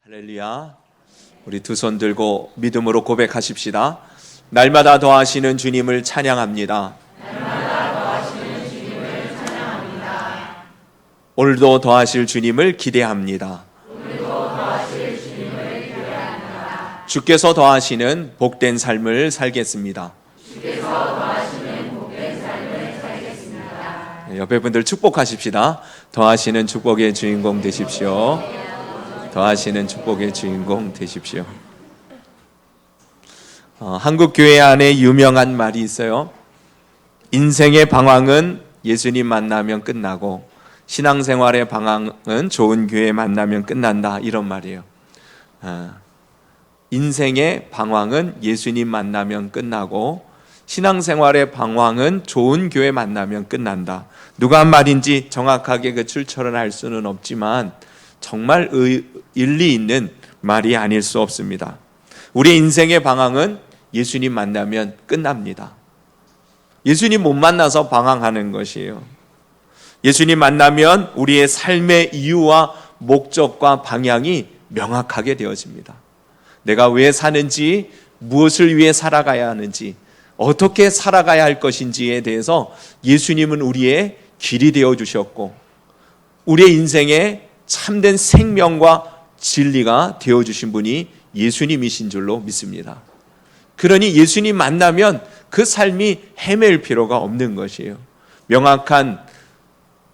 할렐루야. 우리 두 손 들고 믿음으로 고백하십시다. 날마다 더하시는 주님을 찬양합니다. 오늘도 더하실 주님을 기대합니다. 주께서 더하시는 복된 삶을 살겠습니다. 옆에 분들 축복하십시다. 더하시는 축복의 주인공 되십시오. 더하시는 축복의 주인공 되십시오. 한국 교회 안에 유명한 말이 있어요. 인생의 방황은 예수님 만나면 끝나고 신앙생활의 방황은 좋은 교회 만나면 끝난다, 이런 말이에요. 인생의 방황은 예수님 만나면 끝나고 신앙생활의 방황은 좋은 교회 만나면 끝난다. 누가 한 말인지 정확하게 그 출처를 알 수는 없지만 정말 일리 있는 말이 아닐 수 없습니다. 우리 인생의 방황은 예수님 만나면 끝납니다. 예수님 못 만나서 방황하는 것이에요. 예수님 만나면 우리의 삶의 이유와 목적과 방향이 명확하게 되어집니다. 내가 왜 사는지, 무엇을 위해 살아가야 하는지, 어떻게 살아가야 할 것인지에 대해서 예수님은 우리의 길이 되어 주셨고 우리의 인생에 참된 생명과 진리가 되어주신 분이 예수님이신 줄로 믿습니다. 그러니 예수님 만나면 그 삶이 헤맬 필요가 없는 것이에요. 명확한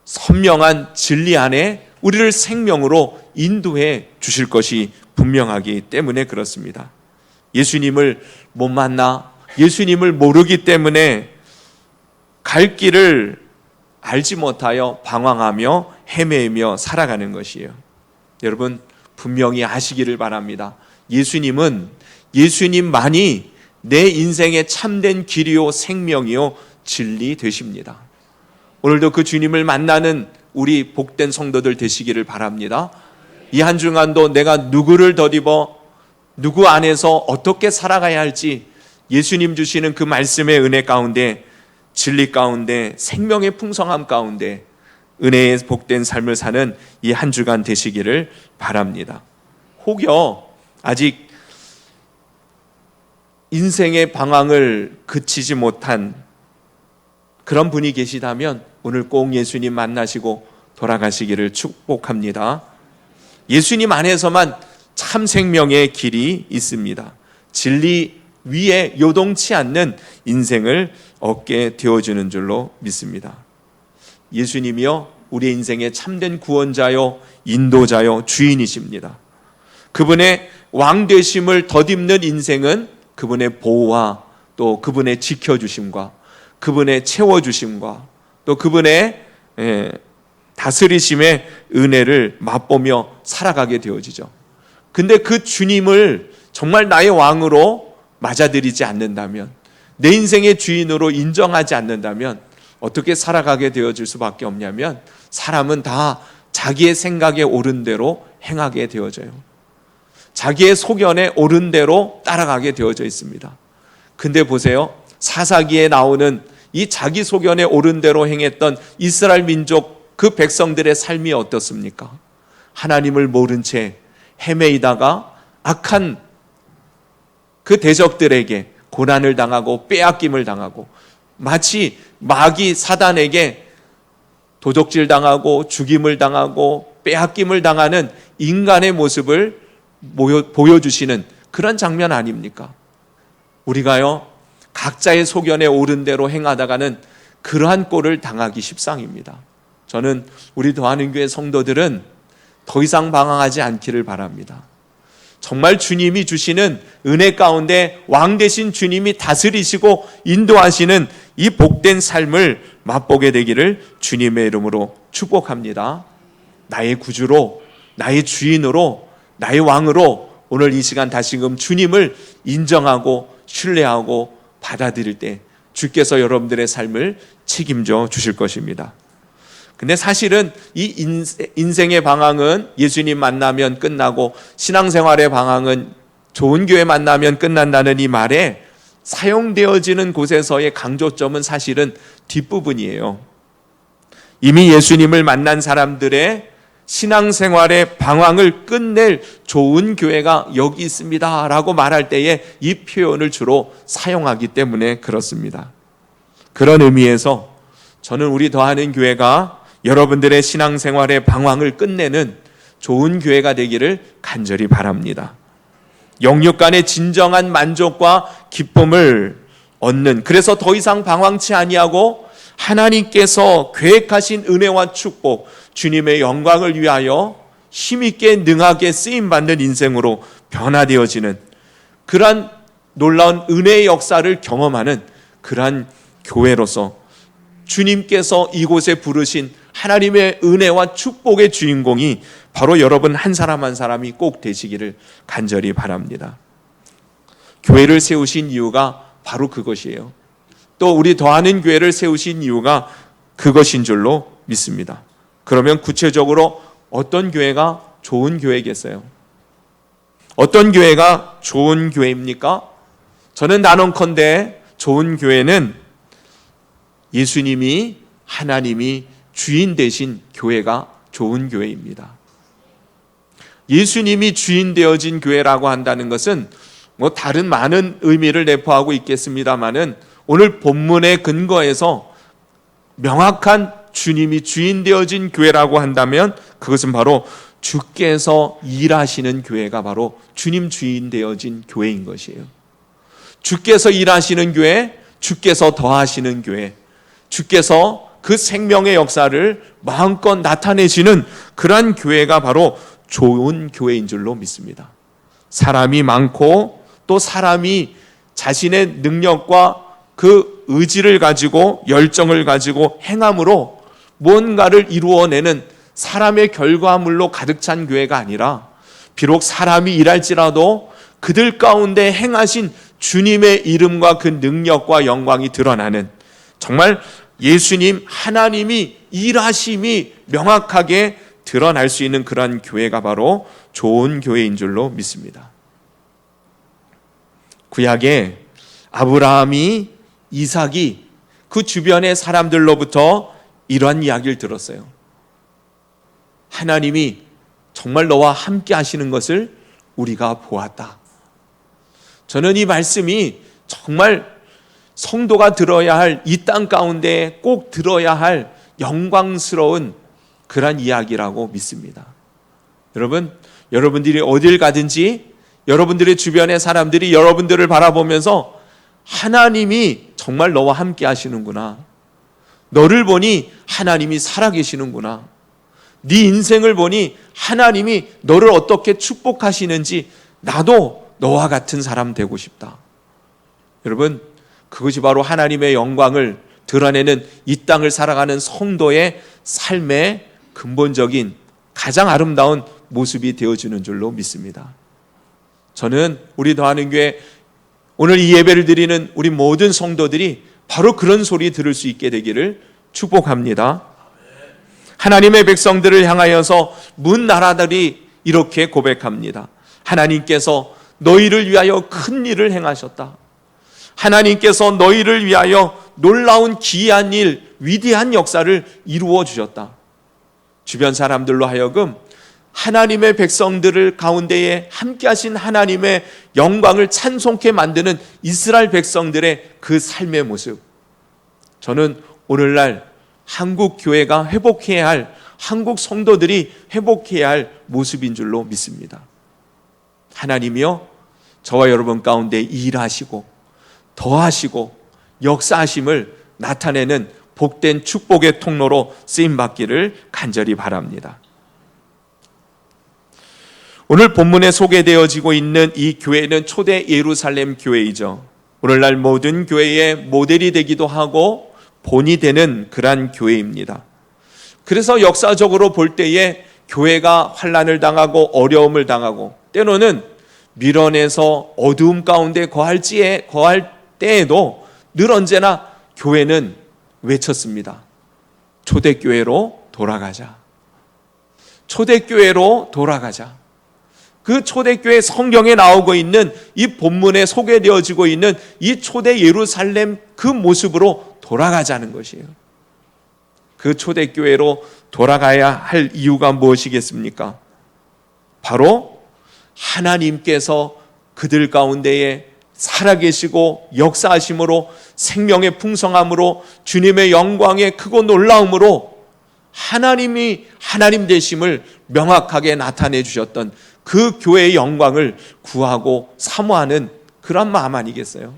선명한 진리 안에 우리를 생명으로 인도해 주실 것이 분명하기 때문에 그렇습니다. 예수님을 못 만나, 예수님을 모르기 때문에 갈 길을 알지 못하여 방황하며 헤매며 살아가는 것이에요. 여러분 분명히 아시기를 바랍니다. 예수님만이 내 인생의 참된 길이요 생명이요 진리 되십니다. 오늘도 그 주님을 만나는 우리 복된 성도들 되시기를 바랍니다. 이 한 주간도 내가 누구를 덧입어 누구 안에서 어떻게 살아가야 할지 예수님 주시는 그 말씀의 은혜 가운데, 진리 가운데, 생명의 풍성함 가운데 은혜의 복된 삶을 사는 이 한 주간 되시기를 바랍니다. 혹여 아직 인생의 방황을 그치지 못한 그런 분이 계시다면 오늘 꼭 예수님 만나시고 돌아가시기를 축복합니다. 예수님 안에서만 참 생명의 길이 있습니다. 진리 위에 요동치 않는 인생을 얻게 되어주는 줄로 믿습니다. 예수님이요 우리 인생의 참된 구원자요 인도자요 주인이십니다. 그분의 왕되심을 덧입는 인생은 그분의 보호와 또 그분의 지켜주심과 그분의 채워주심과 또 그분의 다스리심의 은혜를 맛보며 살아가게 되어지죠. 근데 그 주님을 정말 나의 왕으로 맞아들이지 않는다면, 내 인생의 주인으로 인정하지 않는다면 어떻게 살아가게 되어질 수밖에 없냐면 사람은 다 자기의 생각에 옳은 대로 행하게 되어져요. 자기의 소견에 옳은 대로 따라가게 되어져 있습니다. 근데 보세요, 사사기에 나오는 이 자기 소견에 옳은 대로 행했던 이스라엘 민족 그 백성들의 삶이 어떻습니까? 하나님을 모른 채 헤매이다가 악한 그 대적들에게 고난을 당하고 빼앗김을 당하고 마치 마귀 사단에게 도적질 당하고 죽임을 당하고 빼앗김을 당하는 인간의 모습을 보여주시는 그런 장면 아닙니까? 우리가요 각자의 소견에 옳은 대로 행하다가는 그러한 꼴을 당하기 십상입니다. 저는 우리 더하는교회 성도들은 더 이상 방황하지 않기를 바랍니다. 정말 주님이 주시는 은혜 가운데 왕 되신 주님이 다스리시고 인도하시는 이 복된 삶을 맛보게 되기를 주님의 이름으로 축복합니다. 나의 구주로, 나의 주인으로, 나의 왕으로 오늘 이 시간 다시금 주님을 인정하고 신뢰하고 받아들일 때 주께서 여러분들의 삶을 책임져 주실 것입니다. 근데 사실은 이 인생의 방황은 예수님 만나면 끝나고 신앙생활의 방황은 좋은 교회 만나면 끝난다는 이 말에 사용되어지는 곳에서의 강조점은 사실은 뒷부분이에요. 이미 예수님을 만난 사람들의 신앙생활의 방황을 끝낼 좋은 교회가 여기 있습니다 라고 말할 때에 이 표현을 주로 사용하기 때문에 그렇습니다. 그런 의미에서 저는 우리 더하는 교회가 여러분들의 신앙생활의 방황을 끝내는 좋은 교회가 되기를 간절히 바랍니다. 영육 간의 진정한 만족과 기쁨을 얻는, 그래서 더 이상 방황치 아니하고 하나님께서 계획하신 은혜와 축복, 주님의 영광을 위하여 힘있게 능하게 쓰임받는 인생으로 변화되어지는 그러한 놀라운 은혜의 역사를 경험하는 그러한 교회로서 주님께서 이곳에 부르신 하나님의 은혜와 축복의 주인공이 바로 여러분 한 사람 한 사람이 꼭 되시기를 간절히 바랍니다. 교회를 세우신 이유가 바로 그것이에요. 또 우리 더하는 교회를 세우신 이유가 그것인 줄로 믿습니다. 그러면 구체적으로 어떤 교회가 좋은 교회겠어요? 어떤 교회가 좋은 교회입니까? 저는 단언컨대 좋은 교회는 예수님이, 하나님이 주인 되신 교회가 좋은 교회입니다. 예수님이 주인 되어진 교회라고 한다는 것은 다른 많은 의미를 내포하고 있겠습니다만은 오늘 본문의 근거에서 명확한 주님이 주인 되어진 교회라고 한다면 그것은 바로 주께서 일하시는 교회가 바로 주님 주인 되어진 교회인 것이에요. 주께서 일하시는 교회, 주께서 더하시는 교회, 주께서 그 생명의 역사를 마음껏 나타내시는 그러한 교회가 바로 좋은 교회인 줄로 믿습니다. 사람이 많고 또 사람이 자신의 능력과 그 의지를 가지고 열정을 가지고 행함으로 뭔가를 이루어내는 사람의 결과물로 가득 찬 교회가 아니라 비록 사람이 일할지라도 그들 가운데 행하신 주님의 이름과 그 능력과 영광이 드러나는 정말 예수님 하나님이 일하심이 명확하게 드러날 수 있는 그러한 교회가 바로 좋은 교회인 줄로 믿습니다. 구약에 아브라함이 이삭이 그 주변의 사람들로부터 이러한 이야기를 들었어요. 하나님이 정말 너와 함께 하시는 것을 우리가 보았다. 저는 이 말씀이 정말 성도가 들어야 할, 이 땅 가운데 꼭 들어야 할 영광스러운 그런 이야기라고 믿습니다. 여러분, 여러분들이 어딜 가든지 여러분들의 주변의 사람들이 여러분들을 바라보면서 하나님이 정말 너와 함께 하시는구나, 너를 보니 하나님이 살아계시는구나, 네 인생을 보니 하나님이 너를 어떻게 축복하시는지 나도 너와 같은 사람 되고 싶다. 여러분, 그것이 바로 하나님의 영광을 드러내는 이 땅을 살아가는 성도의 삶의 근본적인 가장 아름다운 모습이 되어주는 줄로 믿습니다. 저는 우리 더하는 교회 오늘 이 예배를 드리는 우리 모든 성도들이 바로 그런 소리 들을 수 있게 되기를 축복합니다. 하나님의 백성들을 향하여서 문 나라들이 이렇게 고백합니다. 하나님께서 너희를 위하여 큰 일을 행하셨다. 하나님께서 너희를 위하여 놀라운 기이한 일, 위대한 역사를 이루어 주셨다. 주변 사람들로 하여금 하나님의 백성들을 가운데에 함께 하신 하나님의 영광을 찬송케 만드는 이스라엘 백성들의 그 삶의 모습, 저는 오늘날 한국 교회가 회복해야 할, 한국 성도들이 회복해야 할 모습인 줄로 믿습니다. 하나님이여 저와 여러분 가운데 일하시고 더하시고 역사하심을 나타내는 복된 축복의 통로로 쓰임받기를 간절히 바랍니다. 오늘 본문에 소개되어지고 있는 이 교회는 초대 예루살렘 교회이죠. 오늘날 모든 교회의 모델이 되기도 하고 본이 되는 그러한 교회입니다. 그래서 역사적으로 볼 때에 교회가 환난을 당하고 어려움을 당하고 때로는 밀어내서 어두움 가운데 거할 때에도 늘 언제나 교회는 외쳤습니다. 초대교회로 돌아가자. 초대교회로 돌아가자. 그 초대교회 성경에 나오고 있는 이 본문에 소개되어지고 있는 이 초대 예루살렘 그 모습으로 돌아가자는 것이에요. 그 초대교회로 돌아가야 할 이유가 무엇이겠습니까? 바로 하나님께서 그들 가운데에 살아계시고 역사하심으로, 생명의 풍성함으로, 주님의 영광의 크고 놀라움으로 하나님이 하나님 되심을 명확하게 나타내 주셨던 그 교회의 영광을 구하고 사모하는 그런 마음 아니겠어요?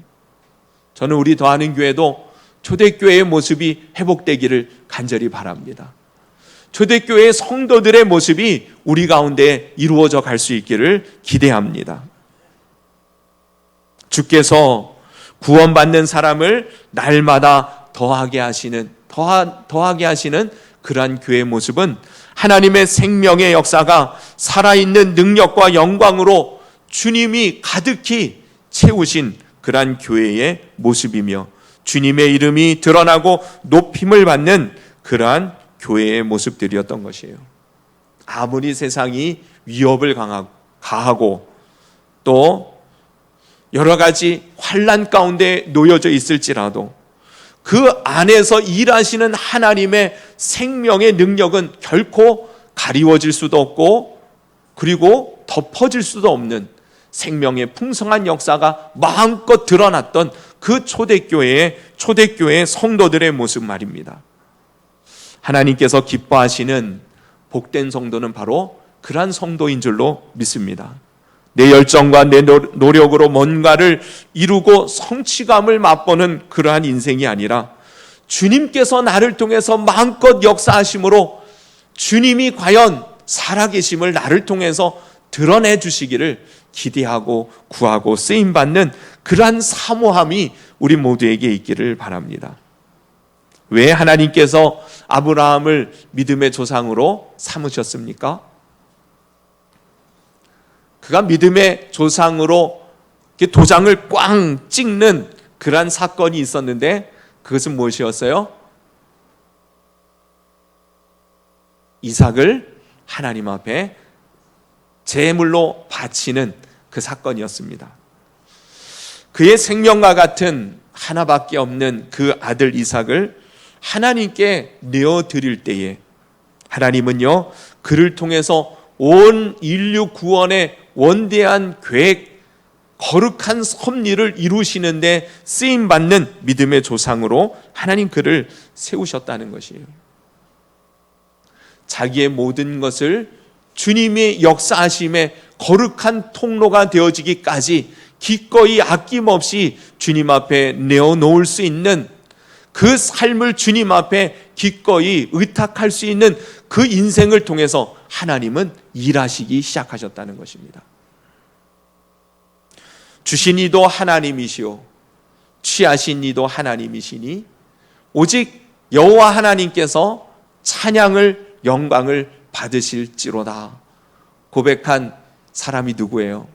저는 우리 더하는 교회도 초대교회의 모습이 회복되기를 간절히 바랍니다. 초대교회의 성도들의 모습이 우리 가운데 이루어져 갈 수 있기를 기대합니다. 주께서 구원받는 사람을 날마다 더하게 하시는 그러한 교회의 모습은 하나님의 생명의 역사가 살아있는 능력과 영광으로 주님이 가득히 채우신 그러한 교회의 모습이며, 주님의 이름이 드러나고 높임을 받는 그러한 교회의 모습들이었던 것이에요. 아무리 세상이 위협을 가하고 또 여러 가지 환난 가운데 놓여져 있을지라도 그 안에서 일하시는 하나님의 생명의 능력은 결코 가리워질 수도 없고, 그리고 덮어질 수도 없는 생명의 풍성한 역사가 마음껏 드러났던 그 초대교회의 성도들의 모습 말입니다. 하나님께서 기뻐하시는 복된 성도는 바로 그러한 성도인 줄로 믿습니다. 내 열정과 내 노력으로 뭔가를 이루고 성취감을 맛보는 그러한 인생이 아니라, 주님께서 나를 통해서 마음껏 역사하심으로 주님이 과연 살아계심을 나를 통해서 드러내 주시기를 기대하고 구하고 쓰임받는 그러한 사모함이 우리 모두에게 있기를 바랍니다. 왜 하나님께서 아브라함을 믿음의 조상으로 삼으셨습니까? 그가 믿음의 조상으로 도장을 꽝 찍는 그러한 사건이 있었는데, 그것은 무엇이었어요? 이삭을 하나님 앞에 제물로 바치는 그 사건이었습니다. 그의 생명과 같은 하나밖에 없는 그 아들 이삭을 하나님께 내어드릴 때에 하나님은요, 그를 통해서 온 인류 구원의 원대한 계획, 거룩한 섭리를 이루시는데 쓰임받는 믿음의 조상으로 하나님 그를 세우셨다는 것이에요. 자기의 모든 것을 주님의 역사하심의 거룩한 통로가 되어지기까지 기꺼이 아낌없이 주님 앞에 내어놓을 수 있는, 그 삶을 주님 앞에 기꺼이 의탁할 수 있는 그 인생을 통해서 하나님은 일하시기 시작하셨다는 것입니다. 주신 이도 하나님이시오 취하신 이도 하나님이시니 오직 여호와 하나님께서 찬양을 영광을 받으실지로다 고백한 사람이 누구예요?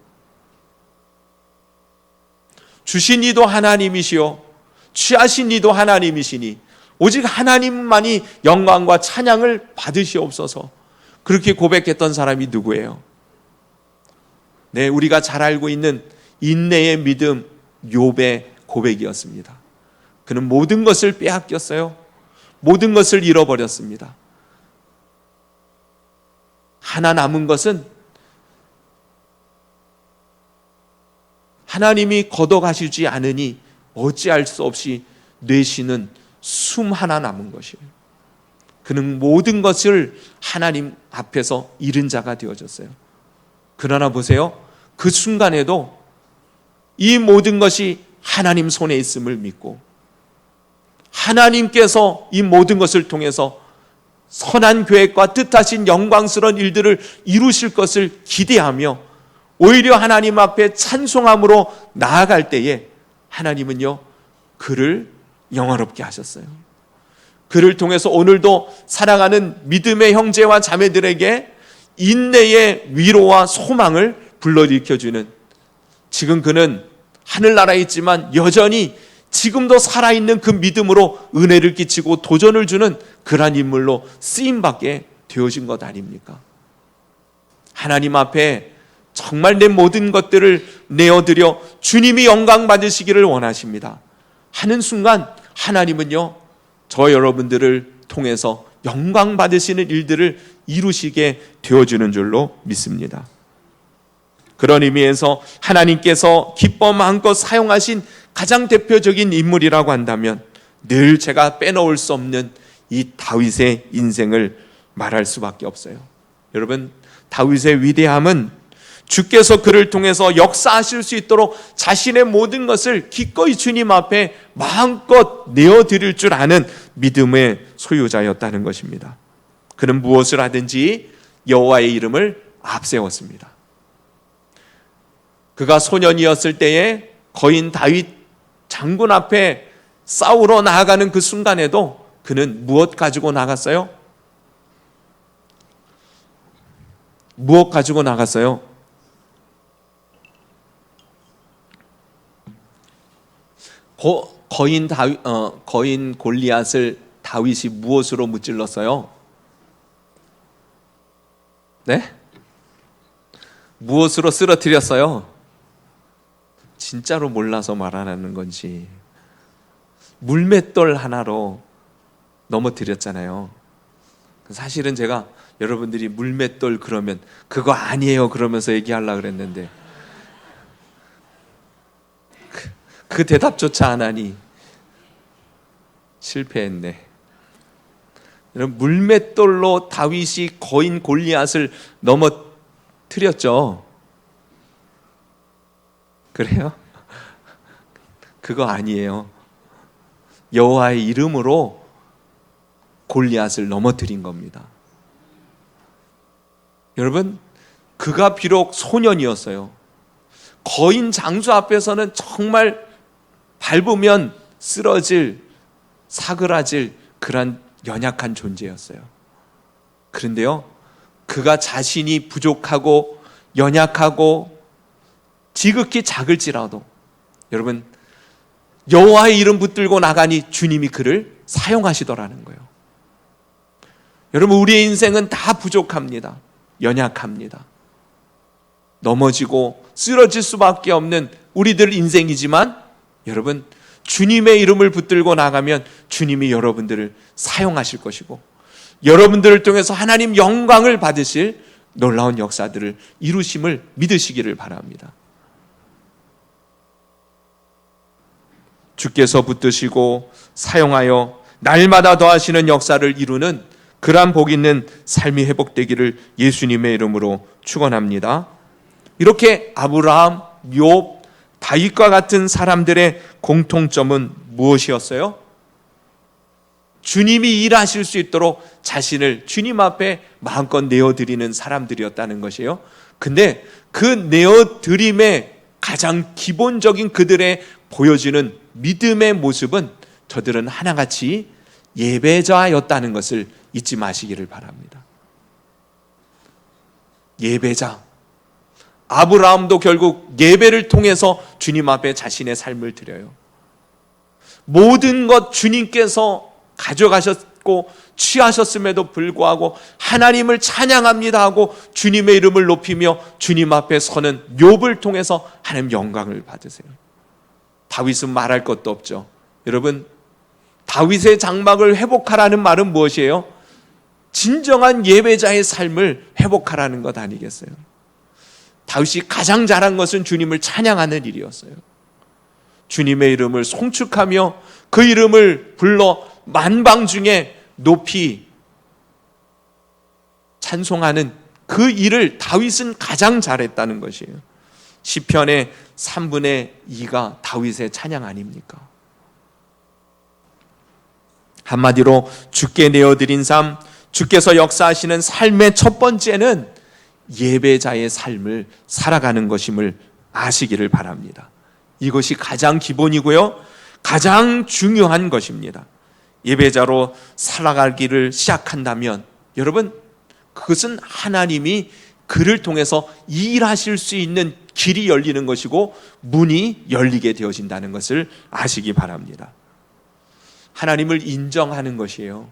주신 이도 하나님이시오 취하신 이도 하나님이시니 오직 하나님만이 영광과 찬양을 받으시옵소서, 그렇게 고백했던 사람이 누구예요? 네, 우리가 잘 알고 있는 인내의 믿음 욥의 고백이었습니다. 그는 모든 것을 빼앗겼어요. 모든 것을 잃어버렸습니다. 하나 남은 것은 하나님이 걷어가시지 않으니 어찌할 수 없이 뇌시는 숨 하나 남은 것이에요. 그는 모든 것을 하나님 앞에서 잃은 자가 되어졌어요. 그러나 보세요, 그 순간에도 이 모든 것이 하나님 손에 있음을 믿고 하나님께서 이 모든 것을 통해서 선한 계획과 뜻하신 영광스러운 일들을 이루실 것을 기대하며 오히려 하나님 앞에 찬송함으로 나아갈 때에 하나님은요, 그를 영화롭게 하셨어요. 그를 통해서 오늘도 사랑하는 믿음의 형제와 자매들에게 인내의 위로와 소망을 불러일으켜주는, 지금 그는 하늘나라에 있지만 여전히 지금도 살아있는 그 믿음으로 은혜를 끼치고 도전을 주는 그러한 인물로 쓰임받게 되어진 것 아닙니까? 하나님 앞에 정말 내 모든 것들을 내어드려 주님이 영광 받으시기를 원하십니다 하는 순간 하나님은요, 저 여러분들을 통해서 영광 받으시는 일들을 이루시게 되어주는 줄로 믿습니다. 그런 의미에서 하나님께서 기뻐 마음껏 사용하신 가장 대표적인 인물이라고 한다면 늘 제가 빼놓을 수 없는 이 다윗의 인생을 말할 수밖에 없어요. 여러분, 다윗의 위대함은 주께서 그를 통해서 역사하실 수 있도록 자신의 모든 것을 기꺼이 주님 앞에 마음껏 내어드릴 줄 아는 믿음의 소유자였다는 것입니다. 그는 무엇을 하든지 여호와의 이름을 앞세웠습니다. 그가 소년이었을 때에 거인 다윗 장군 앞에 싸우러 나아가는 그 순간에도 그는 무엇 가지고 나갔어요? 무엇 가지고 나갔어요? 거인 골리앗을 다윗이 무엇으로 무찔렀어요? 네? 무엇으로 쓰러뜨렸어요? 진짜로 몰라서 말하는 건지 물맷돌 하나로 넘어뜨렸잖아요. 사실은 제가 여러분들이 물맷돌 그러면 그거 아니에요 그러면서 얘기하려고 그랬는데 그 대답조차 안 하니 실패했네. 여러분, 물맷돌로 다윗이 거인 골리앗을 넘어뜨렸죠. 그래요? 그거 아니에요. 여호와의 이름으로 골리앗을 넘어뜨린 겁니다. 여러분, 그가 비록 소년이었어요. 거인 장수 앞에서는 정말 밟으면 쓰러질, 사그라질 그런 연약한 존재였어요. 그런데요, 그가 자신이 부족하고 연약하고 지극히 작을지라도 여러분, 여호와의 이름 붙들고 나가니 주님이 그를 사용하시더라는 거예요. 여러분, 우리의 인생은 다 부족합니다. 연약합니다. 넘어지고 쓰러질 수밖에 없는 우리들 인생이지만 여러분, 주님의 이름을 붙들고 나가면 주님이 여러분들을 사용하실 것이고 여러분들을 통해서 하나님 영광을 받으실 놀라운 역사들을 이루심을 믿으시기를 바랍니다. 주께서 붙드시고 사용하여 날마다 더하시는 역사를 이루는 그러한 복 있는 삶이 회복되기를 예수님의 이름으로 축원합니다. 이렇게 아브라함, 욥, 다윗과 같은 사람들의 공통점은 무엇이었어요? 주님이 일하실 수 있도록 자신을 주님 앞에 마음껏 내어드리는 사람들이었다는 것이에요. 근데 그 내어드림의 가장 기본적인 그들의 보여지는 믿음의 모습은 저들은 하나같이 예배자였다는 것을 잊지 마시기를 바랍니다. 예배자. 아브라함도 결국 예배를 통해서 주님 앞에 자신의 삶을 드려요. 모든 것 주님께서 가져가셨고 취하셨음에도 불구하고 하나님을 찬양합니다 하고 주님의 이름을 높이며 주님 앞에 서는 욥을 통해서 하나님 영광을 받으세요. 다윗은 말할 것도 없죠. 여러분, 다윗의 장막을 회복하라는 말은 무엇이에요? 진정한 예배자의 삶을 회복하라는 것 아니겠어요? 다윗이 가장 잘한 것은 주님을 찬양하는 일이었어요. 주님의 이름을 송축하며 그 이름을 불러 만방 중에 높이 찬송하는 그 일을 다윗은 가장 잘했다는 것이에요. 시편의 3분의 2가 다윗의 찬양 아닙니까? 한마디로 주께 내어드린 삶, 주께서 역사하시는 삶의 첫 번째는 예배자의 삶을 살아가는 것임을 아시기를 바랍니다. 이것이 가장 기본이고요, 가장 중요한 것입니다. 예배자로 살아가기를 시작한다면 여러분, 그것은 하나님이 그를 통해서 일하실 수 있는 길이 열리는 것이고 문이 열리게 되어진다는 것을 아시기 바랍니다. 하나님을 인정하는 것이에요.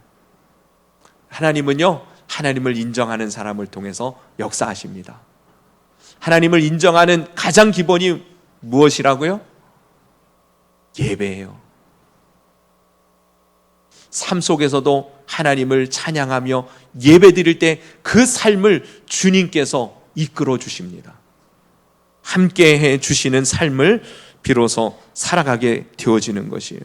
하나님은요, 하나님을 인정하는 사람을 통해서 역사하십니다. 하나님을 인정하는 가장 기본이 무엇이라고요? 예배예요. 삶 속에서도 하나님을 찬양하며 예배드릴 때 그 삶을 주님께서 이끌어 주십니다. 함께 해 주시는 삶을 비로소 살아가게 되어지는 것이에요.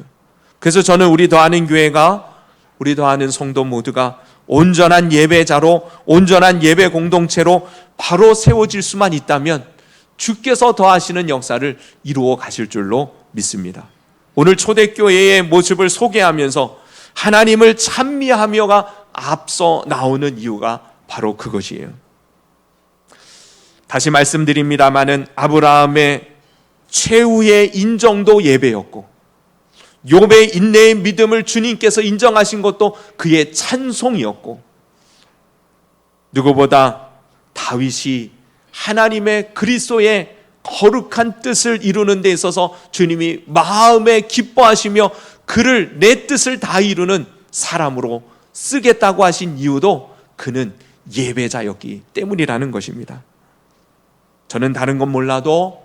그래서 저는 우리 더하는 교회가, 우리 더하는 성도 모두가 온전한 예배자로, 온전한 예배 공동체로 바로 세워질 수만 있다면 주께서 더하시는 역사를 이루어 가실 줄로 믿습니다. 오늘 초대교회의 모습을 소개하면서 하나님을 찬미하며가 앞서 나오는 이유가 바로 그것이에요. 다시 말씀드립니다마는 아브라함의 최후의 인정도 예배였고, 욥의 인내의 믿음을 주님께서 인정하신 것도 그의 찬송이었고, 누구보다 다윗이 하나님의 그리스도의 거룩한 뜻을 이루는 데 있어서 주님이 마음에 기뻐하시며 그를 내 뜻을 다 이루는 사람으로 쓰겠다고 하신 이유도 그는 예배자였기 때문이라는 것입니다. 저는 다른 건 몰라도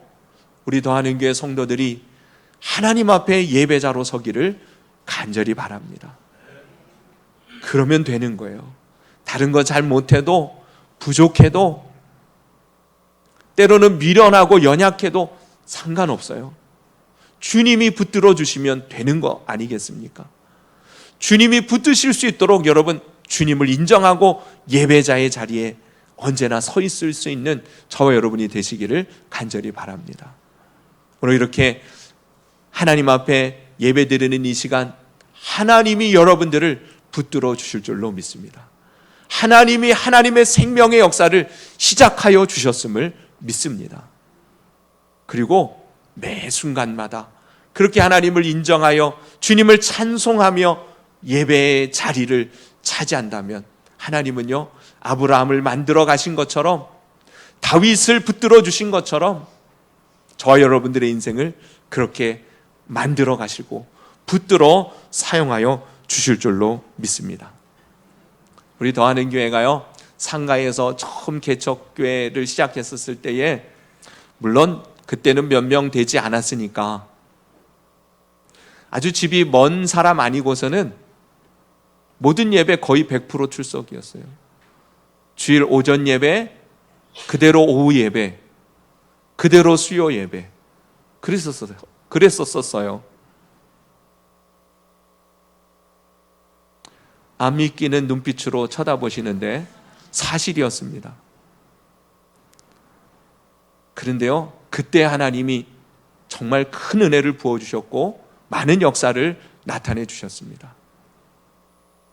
우리 더하는 교회 성도들이 하나님 앞에 예배자로 서기를 간절히 바랍니다. 그러면 되는 거예요. 다른 거 잘 못해도, 부족해도, 때로는 미련하고 연약해도 상관없어요. 주님이 붙들어 주시면 되는 거 아니겠습니까? 주님이 붙드실 수 있도록 여러분, 주님을 인정하고 예배자의 자리에 언제나 서 있을 수 있는 저와 여러분이 되시기를 간절히 바랍니다. 오늘 이렇게 하나님 앞에 예배드리는 이 시간, 하나님이 여러분들을 붙들어 주실 줄로 믿습니다. 하나님이 하나님의 생명의 역사를 시작하여 주셨음을 믿습니다. 그리고 매 순간마다 그렇게 하나님을 인정하여 주님을 찬송하며 예배의 자리를 차지한다면 하나님은요, 아브라함을 만들어 가신 것처럼, 다윗을 붙들어 주신 것처럼 저와 여러분들의 인생을 그렇게 만들어 가시고 붙들어 사용하여 주실 줄로 믿습니다. 우리 더하는 교회가요, 상가에서 처음 개척교회를 시작했었을 때에, 물론 그때는 몇 명 되지 않았으니까 아주 집이 먼 사람 아니고서는 모든 예배 거의 100% 출석이었어요. 주일 오전 예배, 그대로 오후 예배, 그대로 수요 예배, 그랬었어요. 안 믿기는 눈빛으로 쳐다보시는데 사실이었습니다. 그런데요, 그때 하나님이 정말 큰 은혜를 부어주셨고 많은 역사를 나타내 주셨습니다.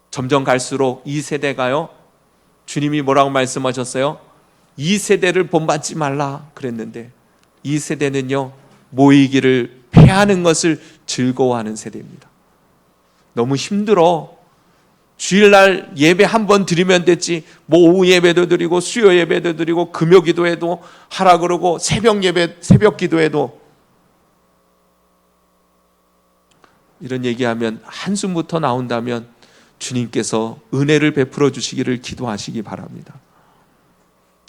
점점 갈수록 이 세대가요, 주님이 뭐라고 말씀하셨어요? 이 세대를 본받지 말라 그랬는데, 이 세대는요, 모이기를 패하는 것을 즐거워하는 세대입니다. 너무 힘들어. 주일날 예배 한 번 드리면 됐지, 뭐 오후 예배도 드리고 수요 예배도 드리고 금요 기도회도 하라 그러고 새벽 예배, 새벽 기도회도, 이런 얘기하면 한숨부터 나온다면 주님께서 은혜를 베풀어 주시기를 기도하시기 바랍니다.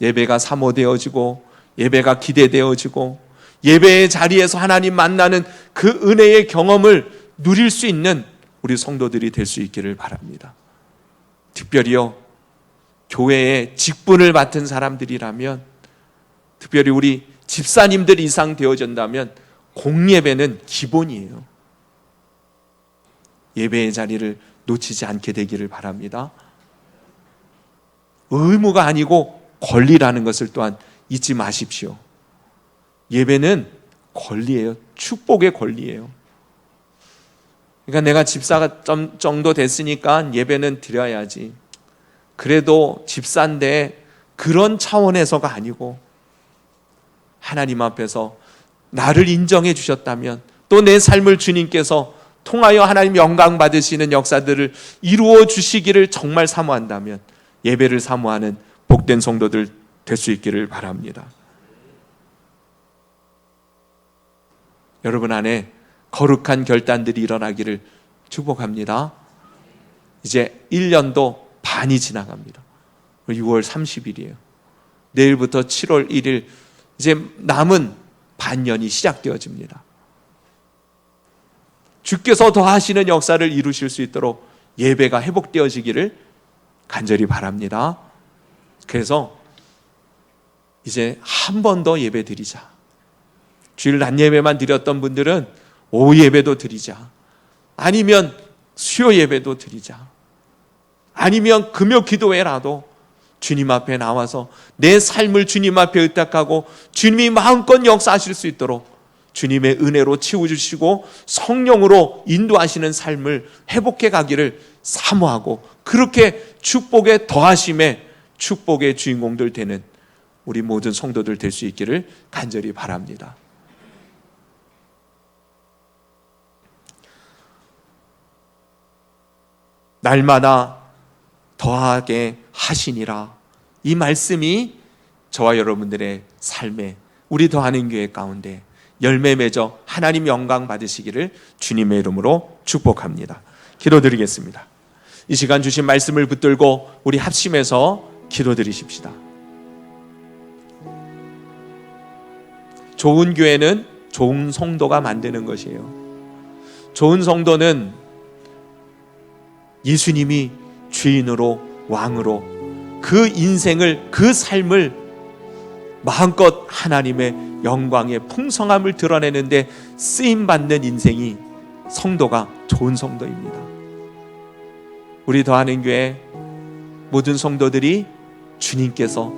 예배가 사모되어지고 예배가 기대되어지고 예배의 자리에서 하나님 만나는 그 은혜의 경험을 누릴 수 있는 우리 성도들이 될 수 있기를 바랍니다. 특별히요, 교회의 직분을 맡은 사람들이라면, 특별히 우리 집사님들 이상 되어진다면 공예배는 기본이에요. 예배의 자리를 놓치지 않게 되기를 바랍니다. 의무가 아니고 권리라는 것을 또한 잊지 마십시오. 예배는 권리예요. 축복의 권리예요. 그러니까 내가 집사가 정도 됐으니까 예배는 드려야지. 그래도 집사인데 그런 차원에서가 아니고, 하나님 앞에서 나를 인정해 주셨다면, 또 내 삶을 주님께서 통하여 하나님 영광 받으시는 역사들을 이루어 주시기를 정말 사모한다면 예배를 사모하는 복된 성도들 될 수 있기를 바랍니다. 여러분 안에 거룩한 결단들이 일어나기를 축복합니다. 이제 1년도 반이 지나갑니다. 6월 30일이에요. 내일부터 7월 1일, 이제 남은 반년이 시작되어집니다. 주께서 더 하시는 역사를 이루실 수 있도록 예배가 회복되어지기를 간절히 바랍니다. 그래서 이제 한 번 더 예배 드리자. 주일 낮 예배만 드렸던 분들은 오후 예배도 드리자. 아니면 수요 예배도 드리자. 아니면 금요 기도회라도 주님 앞에 나와서 내 삶을 주님 앞에 의탁하고 주님이 마음껏 역사하실 수 있도록 주님의 은혜로 치워주시고 성령으로 인도하시는 삶을 회복해 가기를 사모하고, 그렇게 축복의 더하심에 축복의 주인공들 되는 우리 모든 성도들 될 수 있기를 간절히 바랍니다. 날마다 더하게 하시니라, 이 말씀이 저와 여러분들의 삶에, 우리 더하는 교회 가운데 열매 맺어 하나님 영광 받으시기를 주님의 이름으로 축복합니다. 기도드리겠습니다. 이 시간 주신 말씀을 붙들고 우리 합심해서 기도드리십시다. 좋은 교회는 좋은 성도가 만드는 것이에요. 좋은 성도는 예수님이 주인으로 왕으로 그 인생을, 그 삶을 마음껏 하나님의 영광의 풍성함을 드러내는데 쓰임받는 인생이 성도가 좋은 성도입니다. 우리 더하는 교회 모든 성도들이 주님께서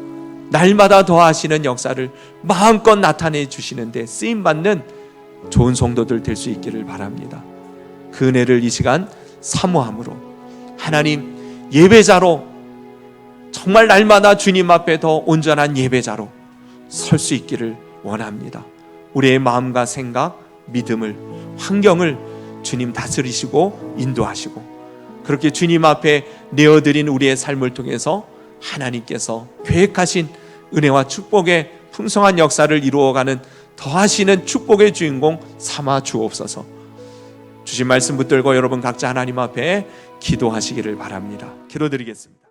날마다 더하시는 역사를 마음껏 나타내 주시는데 쓰임받는 좋은 성도들 될 수 있기를 바랍니다. 그 은혜를 이 시간 사모함으로 하나님 예배자로, 정말 날마다 주님 앞에 더 온전한 예배자로 설 수 있기를 원합니다. 우리의 마음과 생각, 믿음을, 환경을 주님 다스리시고 인도하시고, 그렇게 주님 앞에 내어드린 우리의 삶을 통해서 하나님께서 계획하신 은혜와 축복의 풍성한 역사를 이루어가는 더하시는 축복의 주인공 삼아 주옵소서. 주신 말씀 붙들고 여러분 각자 하나님 앞에 기도하시기를 바랍니다. 기도드리겠습니다.